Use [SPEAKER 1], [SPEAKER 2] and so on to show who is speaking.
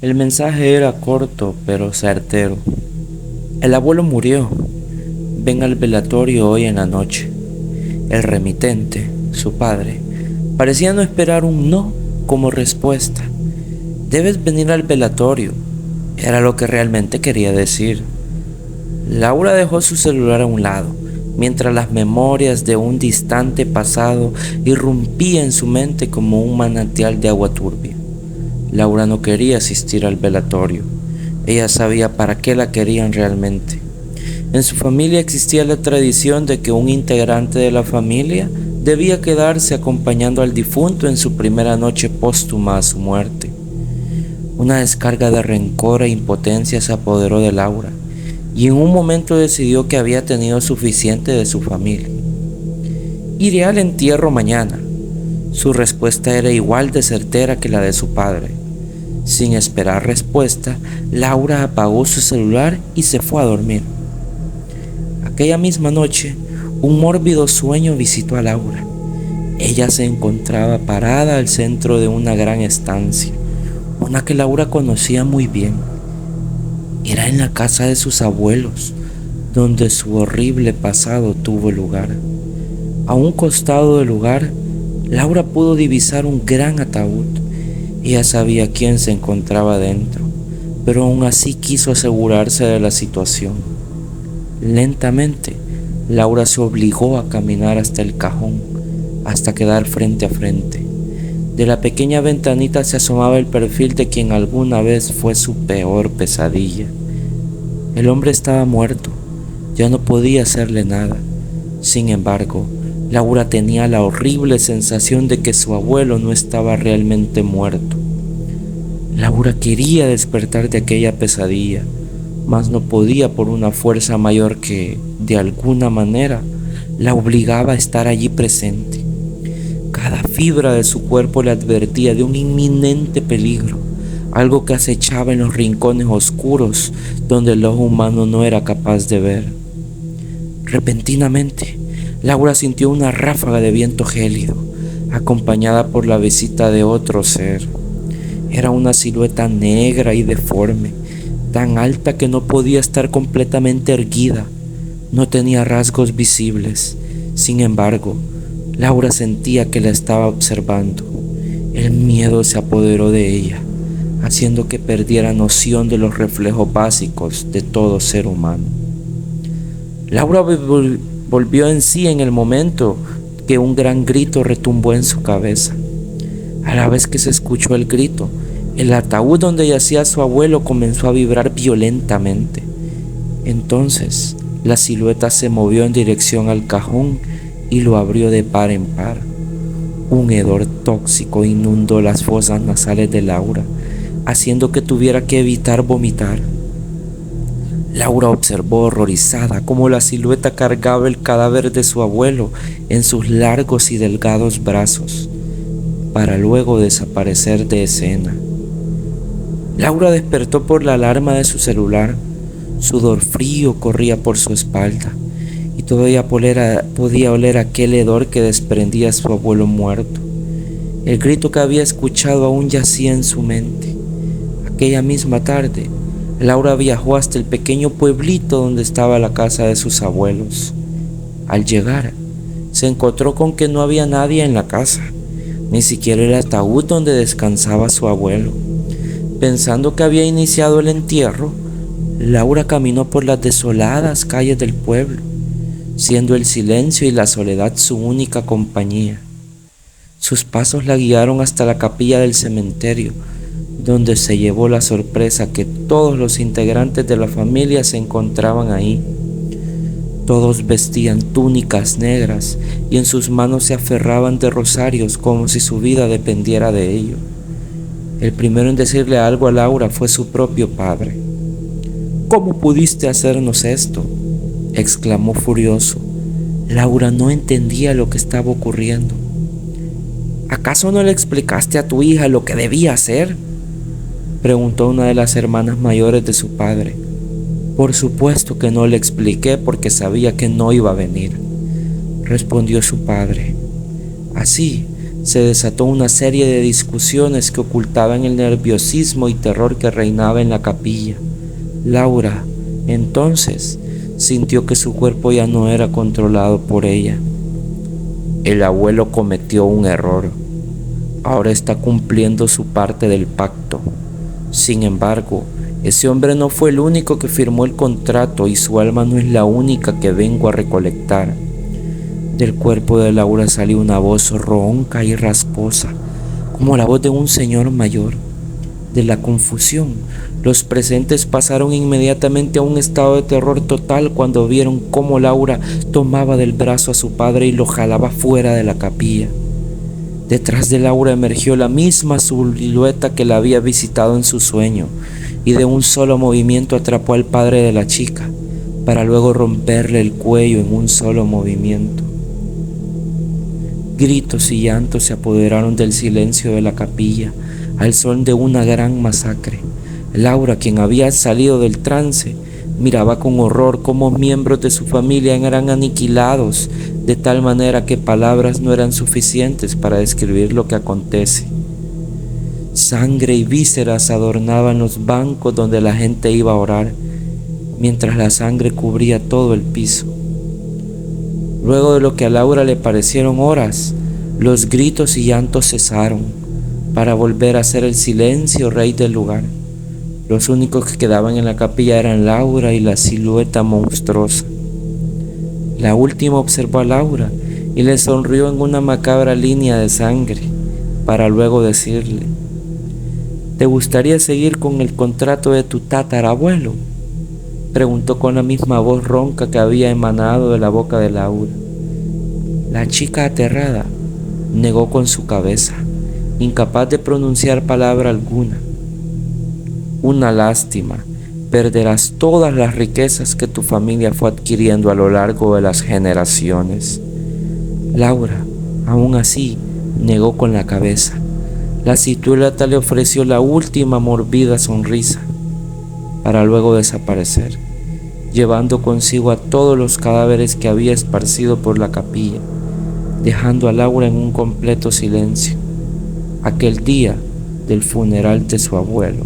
[SPEAKER 1] El mensaje era corto pero certero. El abuelo murió. Ven al velatorio hoy en la noche. El remitente, su padre, parecía no esperar un no como respuesta. Debes venir al velatorio. Era lo que realmente quería decir. Laura dejó su celular a un lado, mientras las memorias de un distante pasado irrumpían en su mente como un manantial de agua turbia. Laura no quería asistir al velatorio. Ella sabía para qué la querían realmente. En su familia existía la tradición de que un integrante de la familia debía quedarse acompañando al difunto en su primera noche póstuma a su muerte. Una descarga de rencor e impotencia se apoderó de Laura, y en un momento decidió que había tenido suficiente de su familia. Iré al entierro mañana. Su respuesta era igual de certera que la de su padre. Sin esperar respuesta, Laura apagó su celular y se fue a dormir. Aquella misma noche, un mórbido sueño visitó a Laura. Ella se encontraba parada al centro de una gran estancia, una que Laura conocía muy bien. Era en la casa de sus abuelos, donde su horrible pasado tuvo lugar. A un costado del lugar, Laura pudo divisar un gran ataúd. Ella sabía quién se encontraba dentro, pero aún así quiso asegurarse de la situación. Lentamente, Laura se obligó a caminar hasta el cajón, hasta quedar frente a frente. De la pequeña ventanita se asomaba el perfil de quien alguna vez fue su peor pesadilla. El hombre estaba muerto, ya no podía hacerle nada. Sin embargo, Laura tenía la horrible sensación de que su abuelo no estaba realmente muerto. Laura quería despertar de aquella pesadilla, mas no podía por una fuerza mayor que, de alguna manera, la obligaba a estar allí presente. Cada fibra de su cuerpo le advertía de un inminente peligro, algo que acechaba en los rincones oscuros donde el ojo humano no era capaz de ver. Repentinamente, Laura sintió una ráfaga de viento gélido, acompañada por la visita de otro ser. Era una silueta negra y deforme, tan alta que no podía estar completamente erguida. No tenía rasgos visibles. Sin embargo, Laura sentía que la estaba observando. El miedo se apoderó de ella, haciendo que perdiera noción de los reflejos básicos de todo ser humano. Laura volvió en sí en el momento que un gran grito retumbó en su cabeza. A la vez que se escuchó el grito, el ataúd donde yacía su abuelo comenzó a vibrar violentamente. Entonces, la silueta se movió en dirección al cajón y lo abrió de par en par. Un hedor tóxico inundó las fosas nasales de Laura, haciendo que tuviera que evitar vomitar. Laura observó horrorizada cómo la silueta cargaba el cadáver de su abuelo en sus largos y delgados brazos, para luego desaparecer de escena. Laura despertó por la alarma de su celular. Sudor frío corría por su espalda y todavía podía oler aquel hedor que desprendía su abuelo muerto. El grito que había escuchado aún yacía en su mente. Aquella misma tarde, Laura viajó hasta el pequeño pueblito donde estaba la casa de sus abuelos. Al llegar, se encontró con que no había nadie en la casa, ni siquiera el ataúd donde descansaba su abuelo. Pensando que había iniciado el entierro, Laura caminó por las desoladas calles del pueblo, siendo el silencio y la soledad su única compañía. Sus pasos la guiaron hasta la capilla del cementerio, donde se llevó la sorpresa que todos los integrantes de la familia se encontraban ahí. Todos vestían túnicas negras y en sus manos se aferraban de rosarios como si su vida dependiera de ello. El primero en decirle algo a Laura fue su propio padre. «¿Cómo pudiste hacernos esto?», exclamó furioso. Laura no entendía lo que estaba ocurriendo. «¿Acaso no le explicaste a tu hija lo que debía hacer?», preguntó una de las hermanas mayores de su padre. «Por supuesto que no le expliqué porque sabía que no iba a venir», respondió su padre. Así, se desató una serie de discusiones que ocultaban el nerviosismo y terror que reinaba en la capilla. Laura, entonces, sintió que su cuerpo ya no era controlado por ella. El abuelo cometió un error. Ahora está cumpliendo su parte del pacto. Sin embargo, ese hombre no fue el único que firmó el contrato y su alma no es la única que vengo a recolectar. Del cuerpo de Laura salió una voz ronca y rasposa, como la voz de un señor mayor. De la confusión, los presentes pasaron inmediatamente a un estado de terror total cuando vieron cómo Laura tomaba del brazo a su padre y lo jalaba fuera de la capilla. Detrás de Laura emergió la misma silueta que la había visitado en su sueño, y de un solo movimiento atrapó al padre de la chica, para luego romperle el cuello en un solo movimiento. Gritos y llantos se apoderaron del silencio de la capilla, al son de una gran masacre. Laura, quien había salido del trance, miraba con horror cómo miembros de su familia eran aniquilados, de tal manera que palabras no eran suficientes para describir lo que acontece. Sangre y vísceras adornaban los bancos donde la gente iba a orar, mientras la sangre cubría todo el piso. Luego de lo que a Laura le parecieron horas, los gritos y llantos cesaron, para volver a ser el silencio rey del lugar. Los únicos que quedaban en la capilla eran Laura y la silueta monstruosa. La última observó a Laura y le sonrió en una macabra línea de sangre, para luego decirle: ¿te gustaría seguir con el contrato de tu tatarabuelo?, preguntó con la misma voz ronca que había emanado de la boca de Laura. La chica, aterrada, negó con su cabeza, incapaz de pronunciar palabra alguna. Una lástima, perderás todas las riquezas que tu familia fue adquiriendo a lo largo de las generaciones. Laura, aún así, negó con la cabeza. La silueta le ofreció la última morbida sonrisa, para luego desaparecer, llevando consigo a todos los cadáveres que había esparcido por la capilla, dejando a Laura en un completo silencio. Aquel día del funeral de su abuelo.